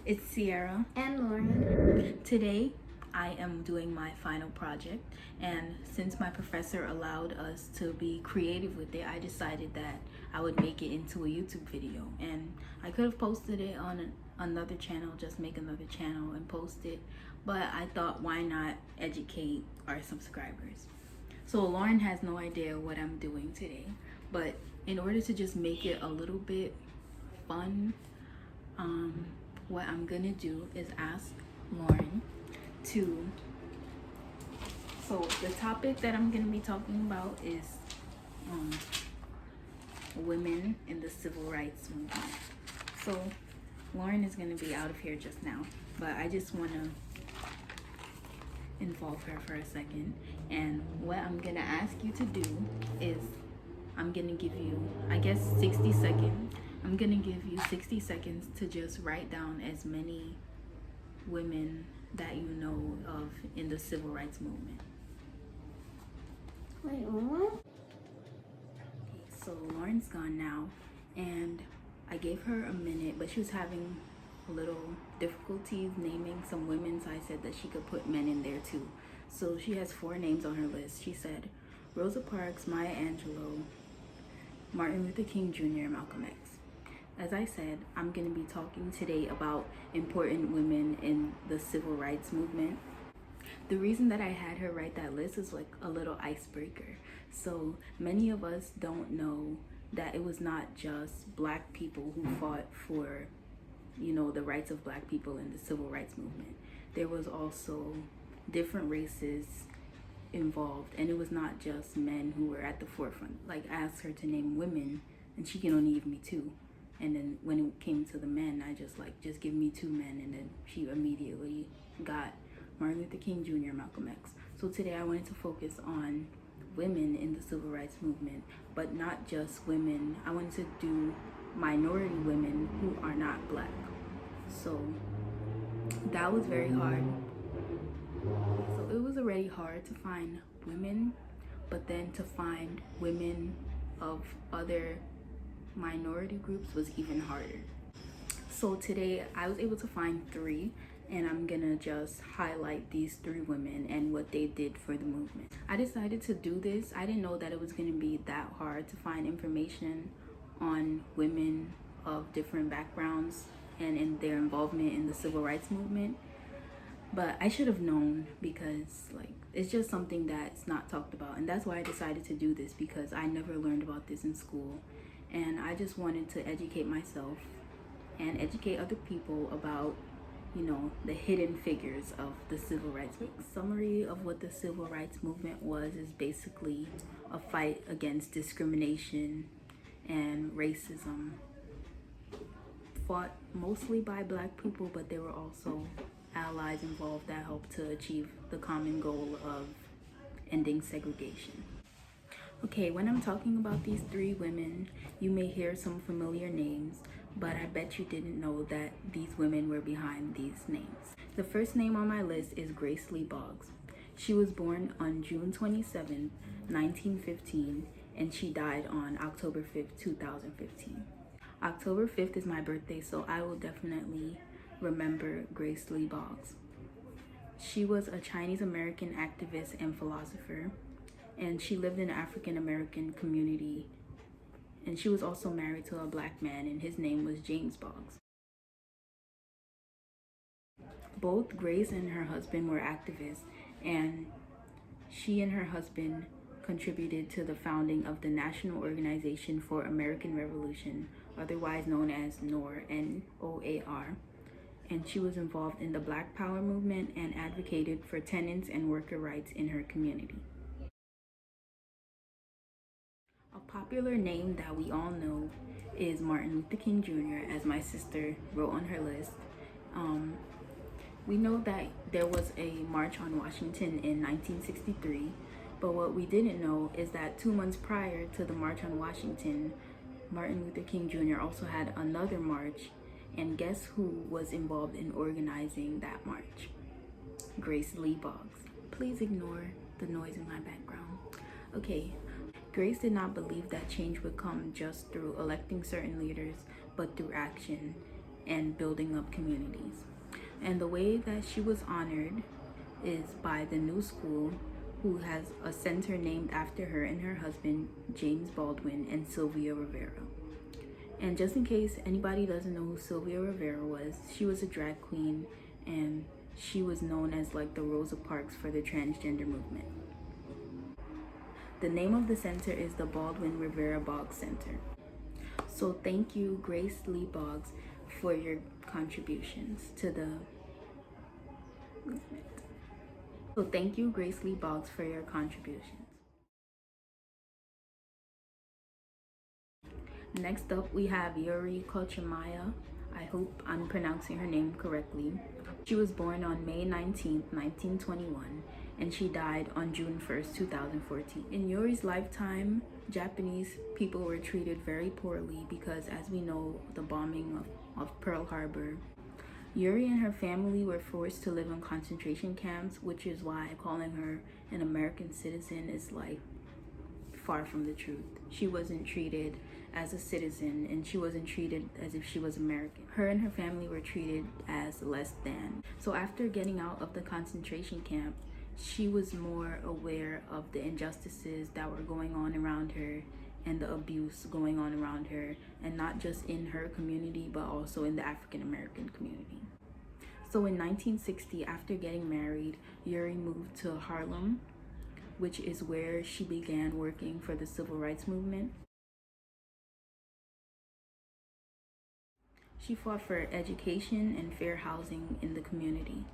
It's Sierra. And Lauren. Today, I am doing my final project, and since my professor allowed us to be creative with it, I decided that I would make it into a YouTube video. And I could have posted it on another channel, just make another channel and post it, but I thought, why not educate our subscribers? So Lauren has no idea what I'm doing today, but in order to just make it a little bit fun, what I'm gonna do is ask Lauren to, so the topic that I'm gonna be talking about is women in the civil rights movement. So Lauren is gonna be out of here just now, but I just wanna involve her for a second. And what I'm gonna ask you to do is I'm gonna give you, I guess, 60 seconds. I'm gonna give you 60 seconds to just write down as many women that you know of in the civil rights movement. Wait, what? Okay, so Lauren's gone now, and I gave her a minute, but she was having a little difficulties naming some women, so I said that she could put men in there too. So she has 4 names on her list. She said Rosa Parks, Maya Angelou, Martin Luther King Jr., Malcolm X. As I said, I'm going to be talking today about important women in the civil rights movement. The reason that I had her write that list is like a little icebreaker. So many of us don't know that it was not just black people who fought for, the rights of black people in the civil rights movement. There was also different races involved, and it was not just men who were at the forefront. Like, I asked her to name women, and she can only give me 2. And then when it came to the men, I just give me 2 men, and then she immediately got Martin Luther King Jr., Malcolm X. So today I wanted to focus on women in the civil rights movement, but not just women. I wanted to do minority women who are not black. So that was very hard. So it was already hard to find women, but then to find women of other minority groups was even harder. So today I was able to find 3, and I'm gonna just highlight these 3 women and what they did for the movement. I decided to do this. I didn't know that it was gonna be that hard to find information on women of different backgrounds and in their involvement in the civil rights movement. But I should have known, because it's just something that's not talked about, and that's why I decided to do this, because I never learned about this in school, and I just wanted to educate myself and educate other people about the hidden figures of the civil rights movement. Summary of what the civil rights movement was is basically a fight against discrimination and racism, fought mostly by black people, but there were also allies involved that helped to achieve the common goal of ending segregation. Okay, when I'm talking about these 3 women, you may hear some familiar names, but I bet you didn't know that these women were behind these names. The first name on my list is Grace Lee Boggs. She was born on June 27, 1915, and she died on October 5th, 2015. October 5th is my birthday, so I will definitely remember Grace Lee Boggs. She was a Chinese American activist and philosopher, and she lived in the African American community, and she was also married to a black man, and his name was James Boggs. Both Grace and her husband were activists, and she and her husband contributed to the founding of the National Organization for American Revolution, otherwise known as NOR, N-O-A-R. And she was involved in the Black Power movement and advocated for tenants and worker rights in her community. A popular name that we all know is Martin Luther King Jr., as my sister wrote on her list. We know that there was a March on Washington in 1963, but what we didn't know is that 2 months prior to the March on Washington, Martin Luther King Jr. also had another march, and guess who was involved in organizing that march? Grace Lee Boggs. Please ignore the noise in my background. Okay, Grace did not believe that change would come just through electing certain leaders, but through action. and building up communities. And the way that she was honored is by the New School, who has a center named after her and her husband, James Baldwin and Sylvia Rivera. And just in case anybody doesn't know who Sylvia Rivera was, she was a drag queen, and she was known as like the Rosa Parks for the transgender movement. The name of the center is the Baldwin Rivera Boggs Center. So thank you, Grace Lee Boggs, for your contributions to the movement. So thank you, Grace Lee Boggs, for your contributions. Next up, we have Yuri Kochemaya. I hope I'm pronouncing her name correctly. She was born on May 19th, 1921, and she died on June 1st, 2014. In Yuri's lifetime, Japanese people were treated very poorly because, as we know, the bombing of Pearl Harbor. Yuri and her family were forced to live in concentration camps, which is why calling her an American citizen is like far from the truth. She wasn't treated as a citizen, and she wasn't treated as if she was American. Her and her family were treated as less than. So after getting out of the concentration camp, she was more aware of the injustices that were going on around her and the abuse going on around her, and not just in her community but also in the African American community. So in 1960, after getting married, Yuri moved to Harlem, which is where she began working for the civil rights movement. She fought for education and fair housing in the community.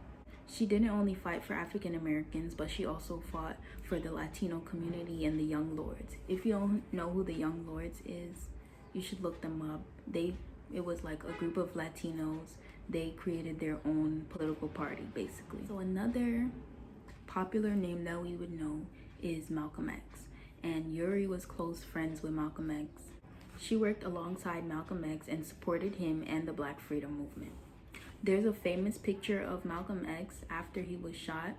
She didn't only fight for African Americans, but she also fought for the Latino community and the Young Lords. If you don't know who the Young Lords is, you should look them up. It was like a group of Latinos. They created their own political party, basically. So another popular name that we would know is Malcolm X. And Yuri was close friends with Malcolm X. She worked alongside Malcolm X and supported him and the Black Freedom Movement. There's a famous picture of Malcolm X after he was shot,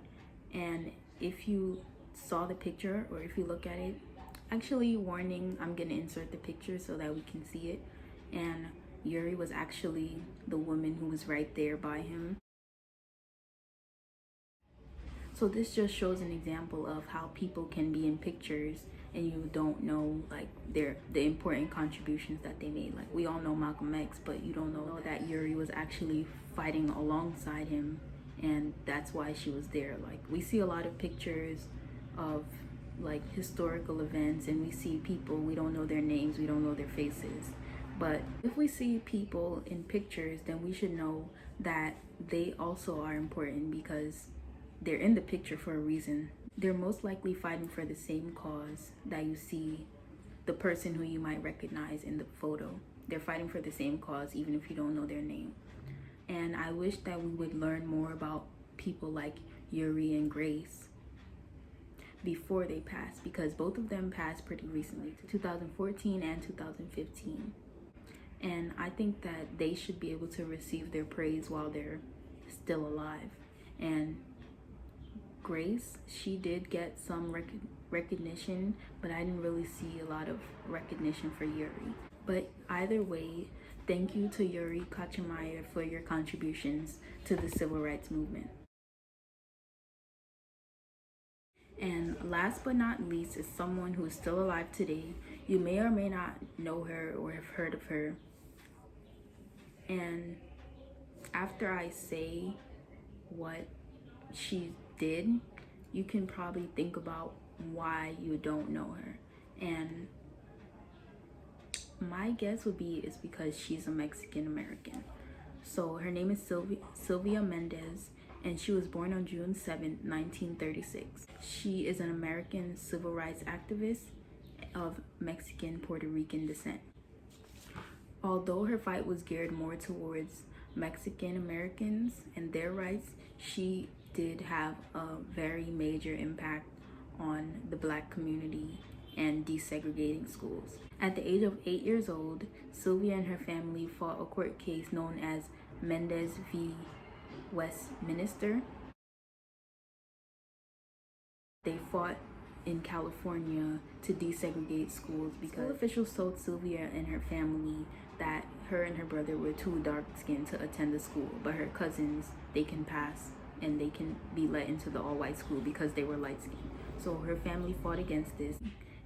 and if you saw the picture or if you look at it, actually, warning, I'm gonna insert the picture so that we can see it, and Yuri was actually the woman who was right there by him. So this just shows an example of how people can be in pictures and you don't know like the important contributions that they made. Like, we all know Malcolm X, but you don't know that Yuri was actually fighting alongside him, and that's why she was there. Like, we see a lot of pictures of like historical events, and we see people, we don't know their names, we don't know their faces. But if we see people in pictures, then we should know that they also are important because they're in the picture for a reason. They're most likely fighting for the same cause that you see the person who you might recognize in the photo. They're fighting for the same cause even if you don't know their name. And I wish that we would learn more about people like Yuri and Grace before they pass, because both of them passed pretty recently, 2014 and 2015. And I think that they should be able to receive their praise while they're still alive. And Grace, she did get some recognition, but I didn't really see a lot of recognition for Yuri. But either way, thank you to Yuri Kochemaya for your contributions to the civil rights movement. And last but not least is someone who is still alive today. You may or may not know her or have heard of her. And after I say what she did, you can probably think about why you don't know her. And my guess would be it's because she's a Mexican American. So her name is Sylvia Mendez, and she was born on June 7th, 1936. She is an American civil rights activist of Mexican Puerto Rican descent. Although her fight was geared more towards Mexican Americans and their rights, she did have a very major impact on the Black community and desegregating schools. At the age of 8 years old, Sylvia and her family fought a court case known as Mendez v. Westminster. They fought in California to desegregate schools because school officials told Sylvia and her family that her and her brother were too dark skinned to attend the school, but her cousins, they can pass and they can be let into the all-white school because they were light skinned. So her family fought against this.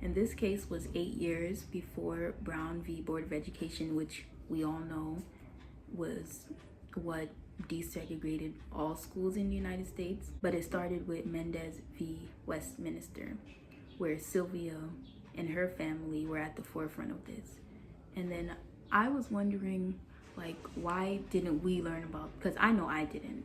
And this case was 8 years before Brown v. Board of Education, which we all know was what desegregated all schools in the United States. But it started with Mendez v. Westminster, where Sylvia and her family were at the forefront of this. And then I was wondering, like, why didn't we learn about, because I know I didn't.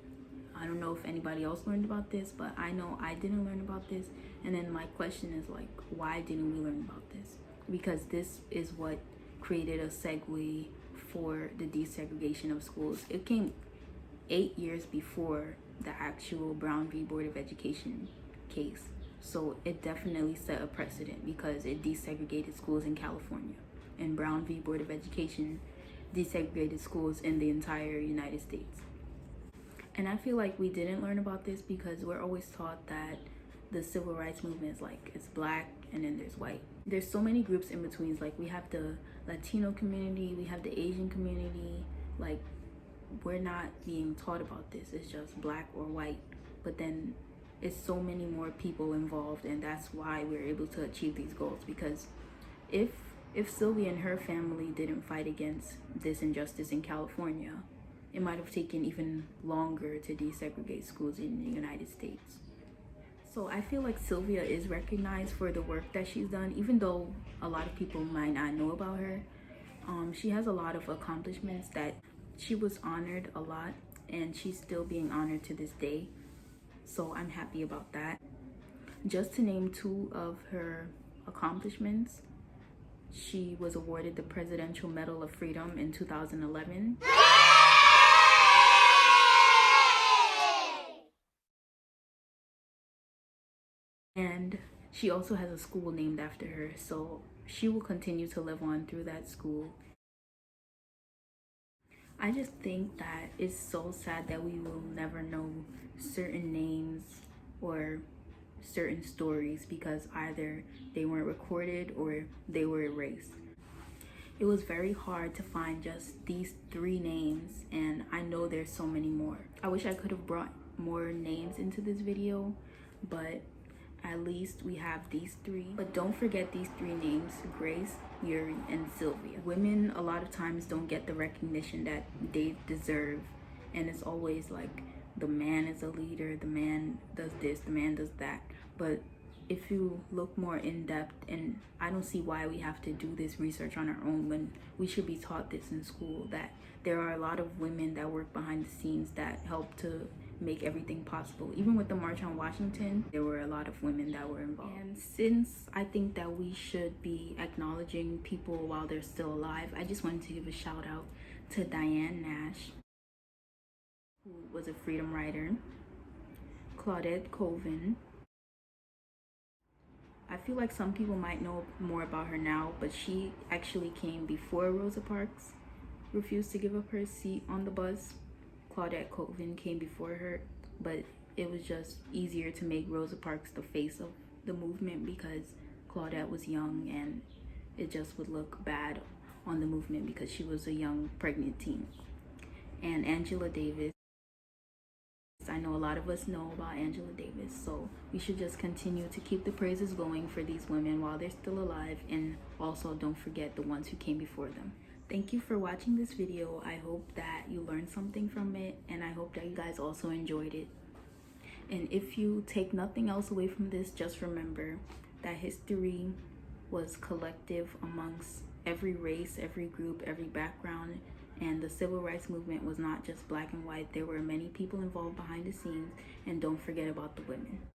I don't know if anybody else learned about this, but I know I didn't learn about this. And then my question is, like, why didn't we learn about this? Because this is what created a segue for the desegregation of schools. It came 8 years before the actual Brown v. Board of Education case. So it definitely set a precedent because it desegregated schools in California. And Brown v. Board of Education desegregated schools in the entire United States. And I feel like we didn't learn about this because we're always taught that the civil rights movement is like, it's black and then there's white. There's so many groups in between. Like, we have the Latino community, we have the Asian community. Like, we're not being taught about this. It's just black or white. But then it's so many more people involved, and that's why we're able to achieve these goals. Because if Sylvia and her family didn't fight against this injustice in California, it might have taken even longer to desegregate schools in the United States. So I feel like Sylvia is recognized for the work that she's done, even though a lot of people might not know about her. She has a lot of accomplishments that she was honored a lot, and she's still being honored to this day. So I'm happy about that. Just to name two of her accomplishments, she was awarded the Presidential Medal of Freedom in 2011. And she also has a school named after her, so she will continue to live on through that school. I just think that it's so sad that we will never know certain names or certain stories because either they weren't recorded or they were erased. It was very hard to find just these 3 names, and I know there's so many more. I wish I could have brought more names into this video, but at least we have these 3. But don't forget these 3 names: Grace, Yuri, and Sylvia. Women a lot of times don't get the recognition that they deserve, and it's always like the man is a leader, the man does this, the man does that. But if you look more in depth, and I don't see why we have to do this research on our own when we should be taught this in school, that there are a lot of women that work behind the scenes that help to make everything possible. Even with the March on Washington, there were a lot of women that were involved. And since I think that we should be acknowledging people while they're still alive, I just wanted to give a shout out to Diane Nash, who was a freedom rider, Claudette Colvin. I feel like some people might know more about her now, but she actually came before Rosa Parks refused to give up her seat on the bus. Claudette Colvin came before her, but it was just easier to make Rosa Parks the face of the movement because Claudette was young, and it just would look bad on the movement because she was a young pregnant teen. And Angela Davis, I know a lot of us know about Angela Davis, so we should just continue to keep the praises going for these women while they're still alive, and also don't forget the ones who came before them. Thank you for watching this video. I hope that you learned something from it, and I hope that you guys also enjoyed it. And if you take nothing else away from this, just remember that history was collective amongst every race, every group, every background, and the civil rights movement was not just black and white. There were many people involved behind the scenes, and don't forget about the women.